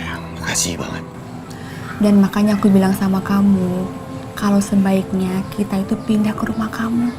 sayang, makasih banget. Dan makanya aku bilang sama kamu, kalau sebaiknya kita itu pindah ke rumah kamu.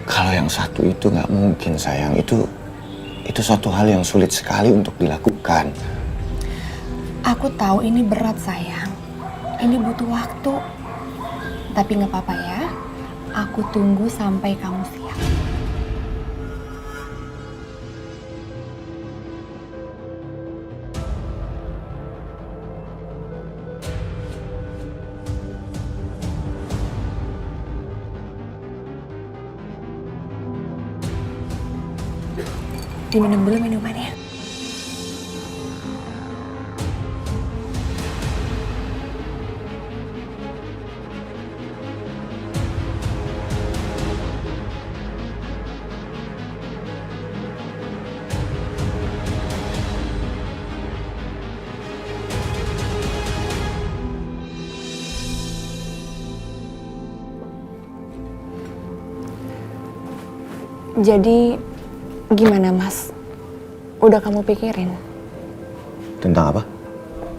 Kalau yang satu itu nggak mungkin sayang, itu suatu hal yang sulit sekali untuk dilakukan. Aku tahu ini berat sayang, ini butuh waktu. Tapi nggak apa-apa ya, aku tunggu sampai kamu siap. Diminum dulu minumannya. Jadi gimana Mas? Udah kamu pikirin? Tentang apa?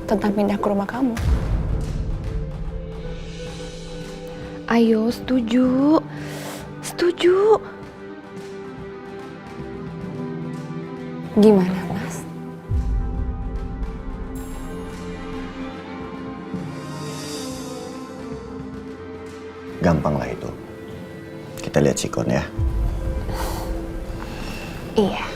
Tentang pindah ke rumah kamu. Ayo, setuju. Setuju. Gimana Mas? Gampang lah itu. Kita lihat sikon ya. Iya.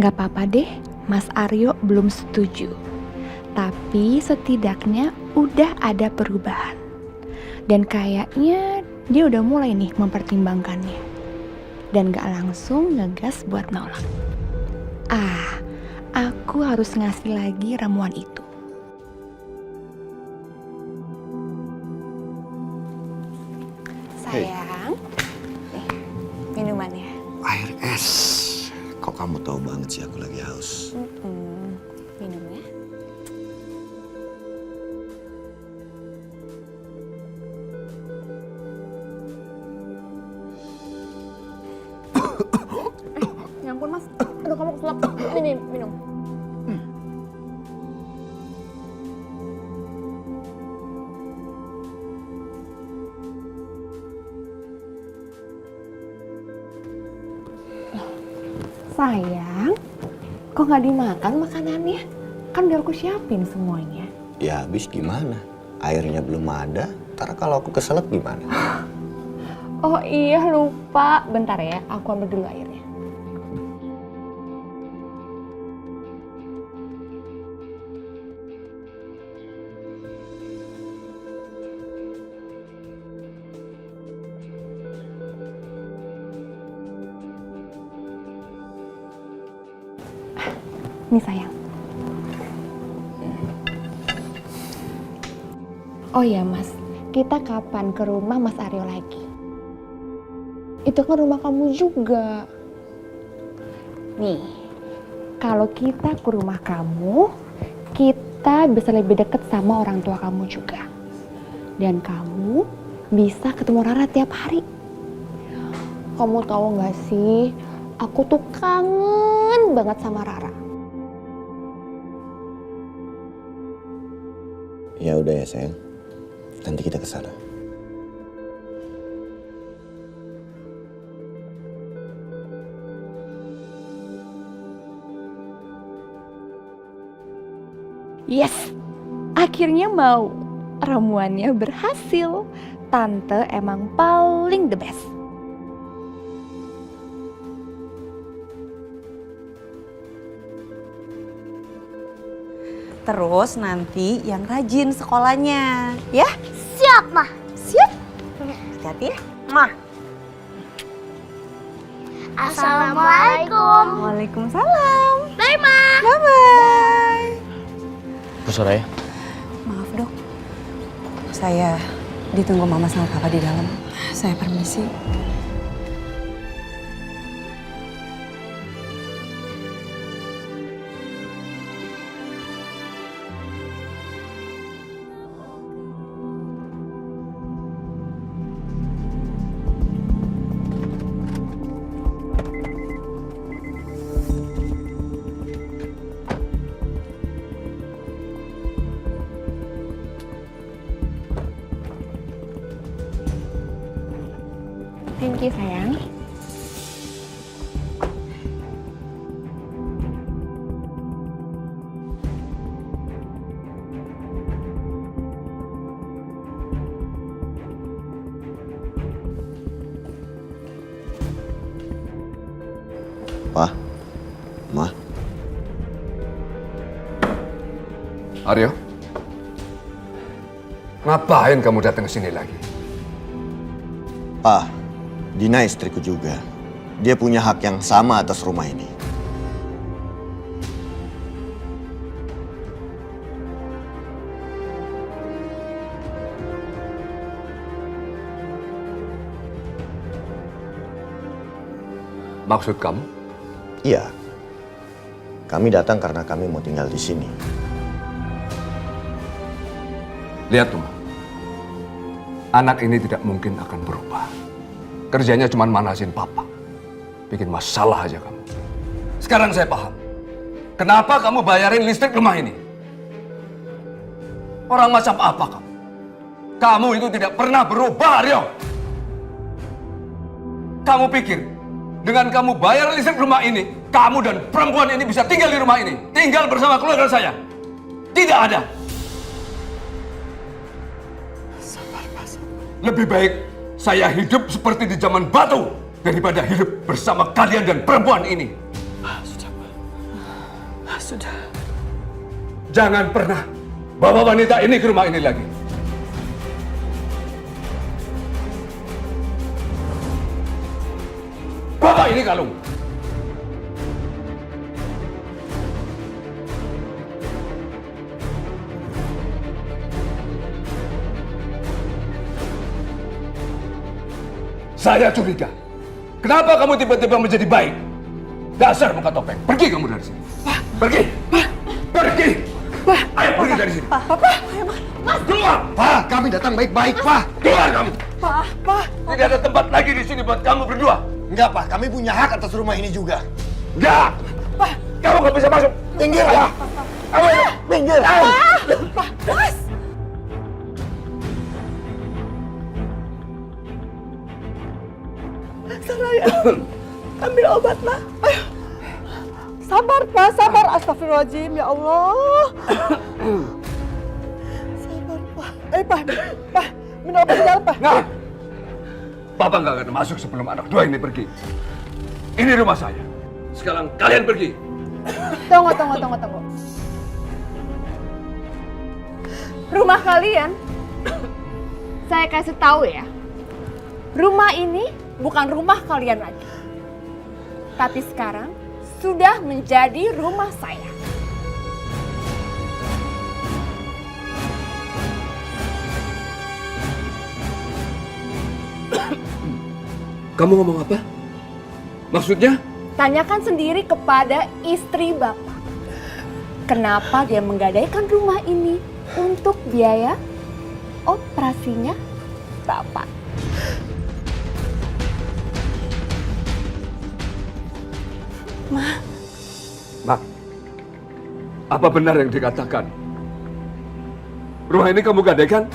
Nggak apa-apa deh, Mas Aryo belum setuju. Tapi setidaknya udah ada perubahan. Dan kayaknya dia udah mulai nih mempertimbangkannya. Dan gak langsung ngegas buat nolak. Aku harus ngasih lagi ramuan itu. Sayang, nih minumannya. Air es. Kok kamu tahu banget sih aku lagi haus? Minum ya. Ya ampun Mas, aduh kamu keselap. Ini minum. Sayang, kok nggak dimakan makanannya? Kan udah aku siapin semuanya. Ya habis gimana? Airnya belum ada. Ntar kalau aku keselak gimana? Oh iya lupa. Bentar ya, aku ambil dulu airnya. Nih sayang. Oh iya Mas, kita kapan ke rumah Mas Aryo lagi? Itu kan rumah kamu juga. Nih, kalau kita ke rumah kamu, kita bisa lebih deket sama orang tua kamu juga. Dan kamu bisa ketemu Rara tiap hari. Kamu tahu gak sih, aku tuh kangen banget sama Rara. Ya udah ya sayang. Nanti kita ke sana. Yes, akhirnya mau. Ramuannya berhasil. Tante emang paling the best. Terus nanti yang rajin sekolahnya, ya? Siap, Mah. Siap? Hati-hati ya. Mah. Assalamualaikum. Waalaikumsalam. Bye, Mah. Bye-bye. Bu Soraya. Maaf dok, saya ditunggu mama sama papa di dalam. Saya permisi. Thank you, sayang. Pa, Ma. Aryo, ngapain kamu datang ke sini lagi? Pa, Dina istriku juga. Dia punya hak yang sama atas rumah ini. Maksud kamu? Iya. Kami datang karena kami mau tinggal di sini. Lihat tuh, anak ini tidak mungkin akan berubah. Kerjanya cuma manasin papa. Bikin masalah aja kamu. Sekarang saya paham. Kenapa kamu bayarin listrik rumah ini? Orang macam apa kamu? Kamu itu tidak pernah berubah, Aryo. Kamu pikir, dengan kamu bayar listrik rumah ini, kamu dan perempuan ini bisa tinggal di rumah ini. Tinggal bersama keluarga saya. Tidak ada. Lebih baik saya hidup seperti di zaman batu daripada hidup bersama kalian dan perempuan ini. Sudah, Pak. Sudah. Jangan pernah bawa wanita ini ke rumah ini lagi. Bawa ini kalung. Saya curiga. Kenapa kamu tiba-tiba menjadi baik? Dasar muka topeng. Pergi kamu dari sini. Pak. Pergi. Pak. Pergi. Pak. Ayo pergi dari sini. Pak. Papa. Mas. Keluar. Pak, kami datang baik-baik, Pak. Keluar kamu. Pak. Pak. Tidak ada tempat lagi di sini buat kamu berdua. Enggak, Pak. Kami punya hak atas rumah ini juga. Enggak. Pak. Kamu nggak bisa masuk. Minggir, Ayo. Pak. Ayo. Minggir. Pak. Mas. Saraya, ambil obat, Pak. Ayo. Sabar, Pak. Sabar. Astagfirullahaladzim, ya Allah. Sabar, Pak. Pak. Pak. Minum obat di dalam, Pak. Nah. Papa nggak akan masuk sebelum anak dua ini pergi. Ini rumah saya. Sekarang kalian pergi. Tunggu. Rumah kalian, saya kasih tahu ya. Rumah ini bukan rumah kalian lagi. Tapi sekarang sudah menjadi rumah saya. Kamu ngomong apa? Maksudnya? Tanyakan sendiri kepada istri Bapak. Kenapa dia menggadaikan rumah ini untuk biaya operasinya Bapak. Mak, apa benar yang dikatakan? Rumah ini kamu gadaikan?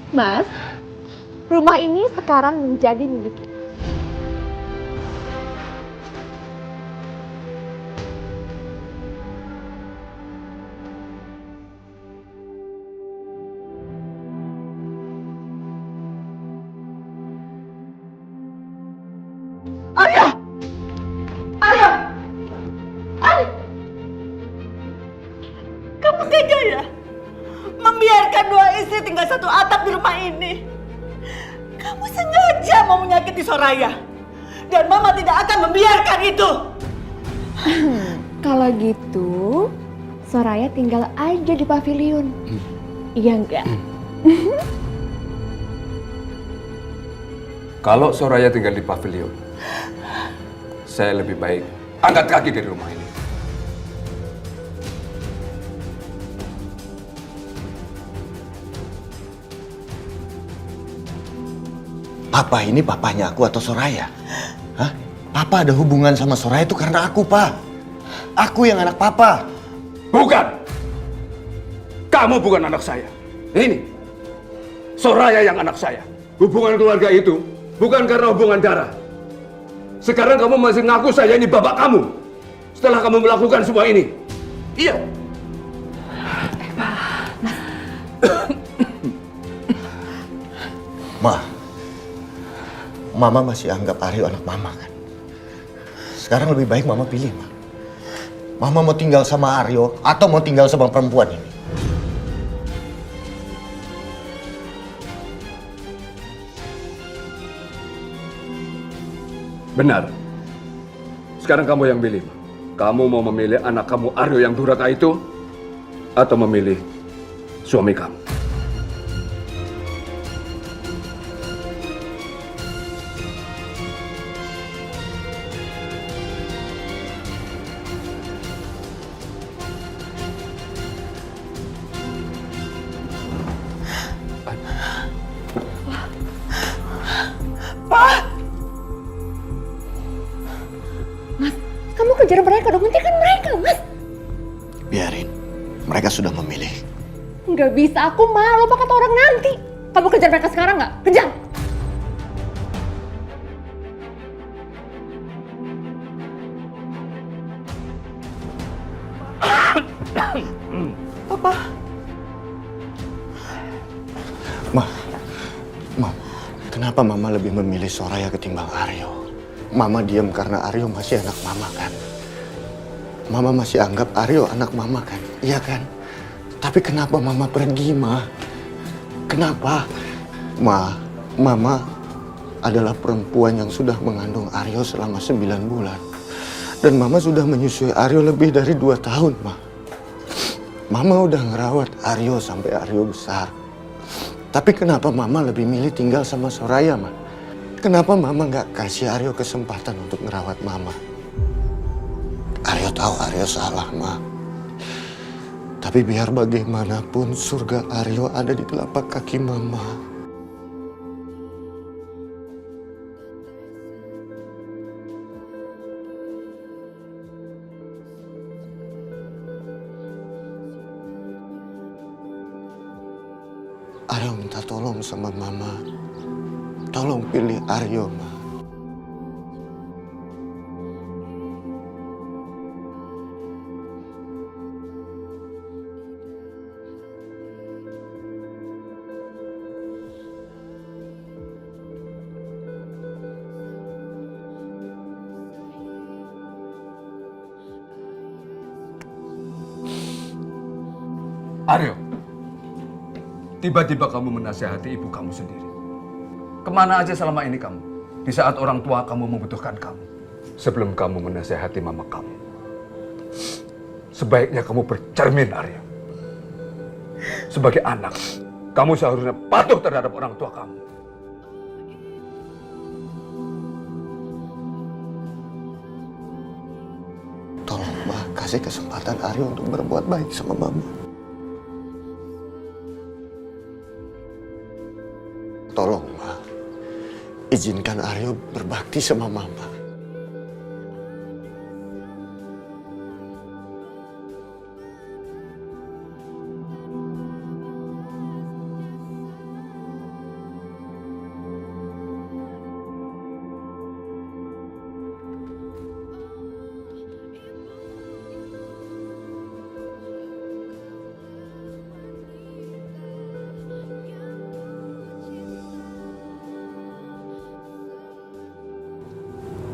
Mas, rumah ini sekarang menjadi milik kita. Kamu tega ya? Membiarkan dua istri tinggal satu atap di rumah ini. Kamu sengaja mau menyakiti Soraya. Dan Mama tidak akan membiarkan itu. Kalau gitu, Soraya tinggal aja di pavilion. Iya enggak? Kalau Soraya tinggal di pavilion, saya lebih baik angkat kaki dari rumah ini. Papa ini papanya aku atau Soraya? Hah? Papa ada hubungan sama Soraya itu karena aku, Pak. Aku yang anak Papa. Bukan! Kamu bukan anak saya. Ini, Soraya yang anak saya. Hubungan keluarga itu bukan karena hubungan darah. Sekarang kamu masih ngaku saya ini bapak kamu. Setelah kamu melakukan semua ini. Iya. Mama masih anggap Aryo anak mama kan? Sekarang lebih baik mama pilih, Ma. Mama mau tinggal sama Aryo atau mau tinggal sama perempuan ini? Benar. Sekarang kamu yang pilih. Kamu mau memilih anak kamu Aryo yang durhaka itu atau memilih suami kamu? Kamu kejar mereka dong, hentikan mereka, Mas. Biarin. Mereka sudah memilih. Nggak bisa, aku malu apa kata orang nanti. Kamu kejar mereka sekarang nggak? Kejar! Papa. Ma, kenapa Mama lebih memilih Soraya ketimbang Aryo? Mama diam karena Aryo masih anak Mama kan? Mama masih anggap Aryo anak Mama kan? Iya kan? Tapi kenapa Mama pergi, Ma? Kenapa? Mama adalah perempuan yang sudah mengandung Aryo selama 9 bulan. Dan Mama sudah menyusui Aryo lebih dari 2 tahun, Ma. Mama udah ngerawat Aryo sampai Aryo besar. Tapi kenapa Mama lebih milih tinggal sama Soraya, Ma? Kenapa Mama nggak kasih Aryo kesempatan untuk ngerawat Mama? Aryo tahu Aryo salah, Ma. Tapi biar bagaimanapun surga Aryo ada di telapak kaki Mama. Aryo minta tolong sama Mama. Tolong pilih Aryo, Ma. Aryo, tiba-tiba kamu menasihati ibu kamu sendiri. Kemana aja selama ini kamu? Di saat orang tua kamu membutuhkan kamu. Sebelum kamu menasihati mama kamu. Sebaiknya kamu bercermin, Aryo. Sebagai anak, kamu seharusnya patuh terhadap orang tua kamu. Tolong, Ma, kasih kesempatan Aryo untuk berbuat baik sama Mama. Tolong, Ma. Izinkan Aryo berbakti sama Mama.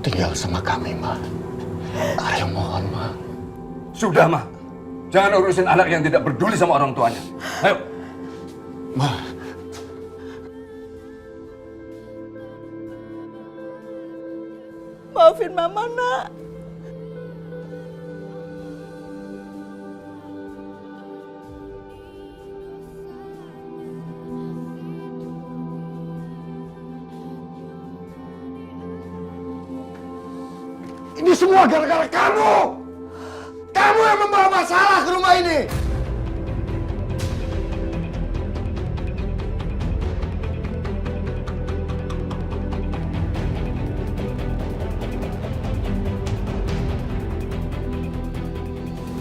Tinggal sama kami, Ma. Aryo mohon, Ma. Sudah, Ma. Jangan urusin anak yang tidak peduli sama orang tuanya. Ayo. Ma. Maafin Mama, Nak. Ini semua gara-gara kamu! Kamu yang membawa masalah ke rumah ini!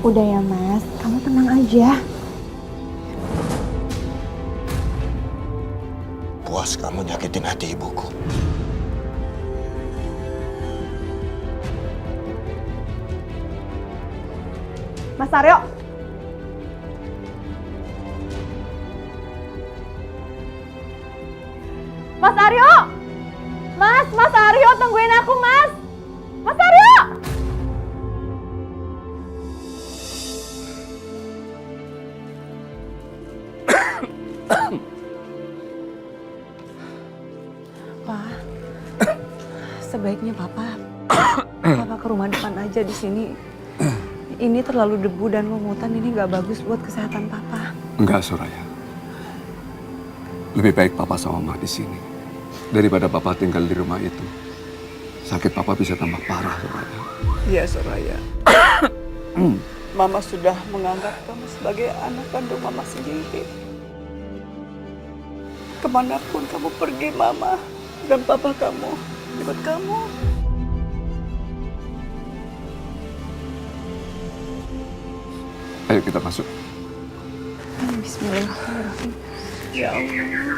Udah ya, Mas. Kamu tenang aja. pantas kamu nyakitin hati ibuku. Mas Aryo. Mas Aryo. Mas Aryo, tungguin aku, Mas. Mas Aryo. Pak, sebaiknya Papa ke rumah depan aja di sini. Ini terlalu debu dan lumutan, ini nggak bagus buat kesehatan Papa. Enggak, Soraya. Lebih baik Papa sama Mama di sini daripada Papa tinggal di rumah itu. Sakit Papa bisa tambah parah, Soraya. Iya, Soraya. Mama sudah menganggap kamu sebagai anak kandung Mama sendiri. Kemanapun kamu pergi, Mama dan Papa kamu ikut kamu. Ayo kita masuk. Bismillahirrahmanirrahim. Ya Allah.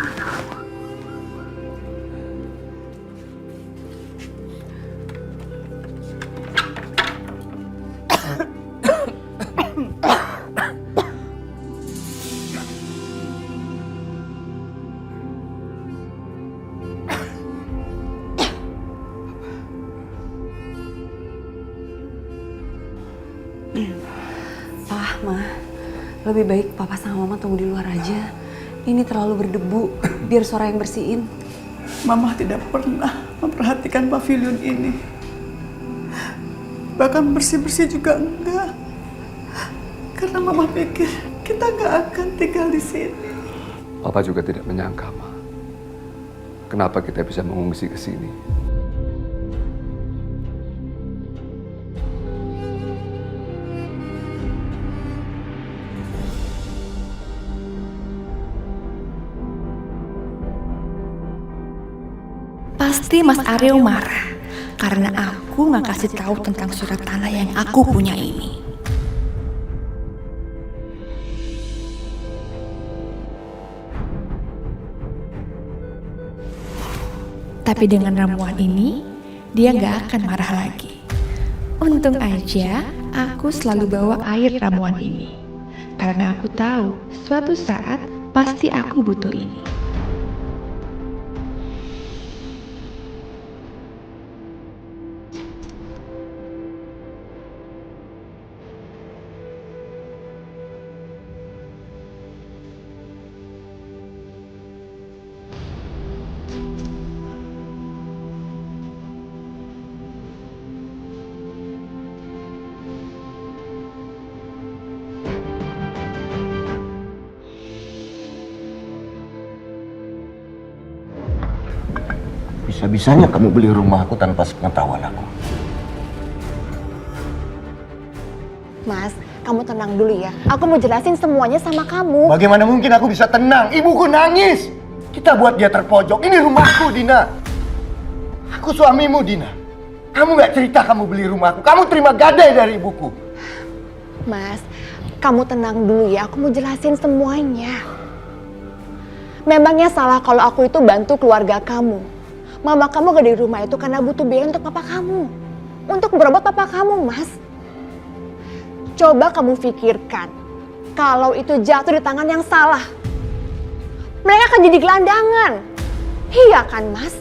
Pak, Ma, lebih baik Papa sama Mama tunggu di luar aja. Ini terlalu berdebu, biar suara yang bersihin. Mama tidak pernah memperhatikan pavilion ini. Bahkan bersih-bersih juga enggak. Karena Mama pikir kita nggak akan tinggal di sini. Papa juga tidak menyangka, Ma. Kenapa kita bisa mengungsi ke sini? Pasti Mas Aryo marah karena aku nggak kasih tahu tentang surat tanah yang aku punya ini. Tapi dengan ramuan ini, dia nggak akan marah lagi. Untung aja aku selalu bawa air ramuan ini. Karena aku tahu suatu saat pasti aku butuh ini. Bisa-bisanya kamu beli rumah aku tanpa sepengetahuan aku. Mas, kamu tenang dulu ya. Aku mau jelasin semuanya sama kamu. Bagaimana mungkin aku bisa tenang? Ibuku nangis. Kita buat dia terpojok. Ini rumahku, Dina. Aku suamimu, Dina. Kamu gak cerita kamu beli rumahku. Kamu terima gadai dari ibuku. Mas, kamu tenang dulu ya. Aku mau jelasin semuanya. Memangnya salah kalau aku itu bantu keluarga kamu. Mama kamu gak di rumah itu karena butuh biaya untuk papa kamu. Untuk berobat papa kamu, Mas. Coba kamu pikirkan. Kalau itu jatuh di tangan yang salah. Mereka akan jadi gelandangan. Iya kan, Mas?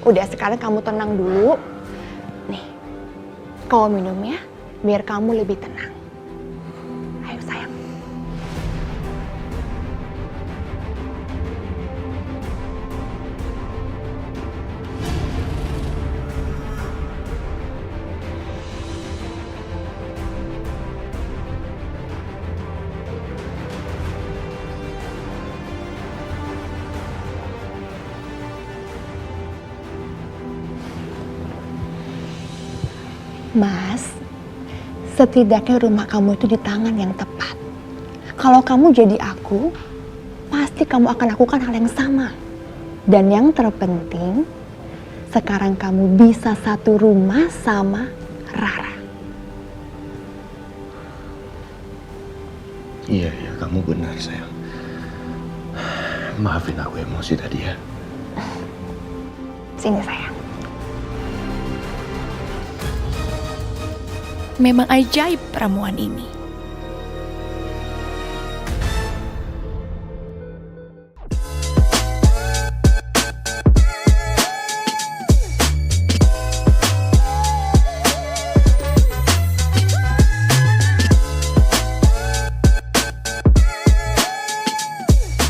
Udah, sekarang kamu tenang dulu. Nih, kamu minum ya. Biar kamu lebih tenang. Ayo, sayang. Mas, setidaknya rumah kamu itu di tangan yang tepat. Kalau kamu jadi aku, pasti kamu akan lakukan hal yang sama. Dan yang terpenting, sekarang kamu bisa satu rumah sama Rara. Iya, kamu benar, sayang. Maafin aku emosi tadi ya. Sini sayang. Memang ajaib ramuan ini.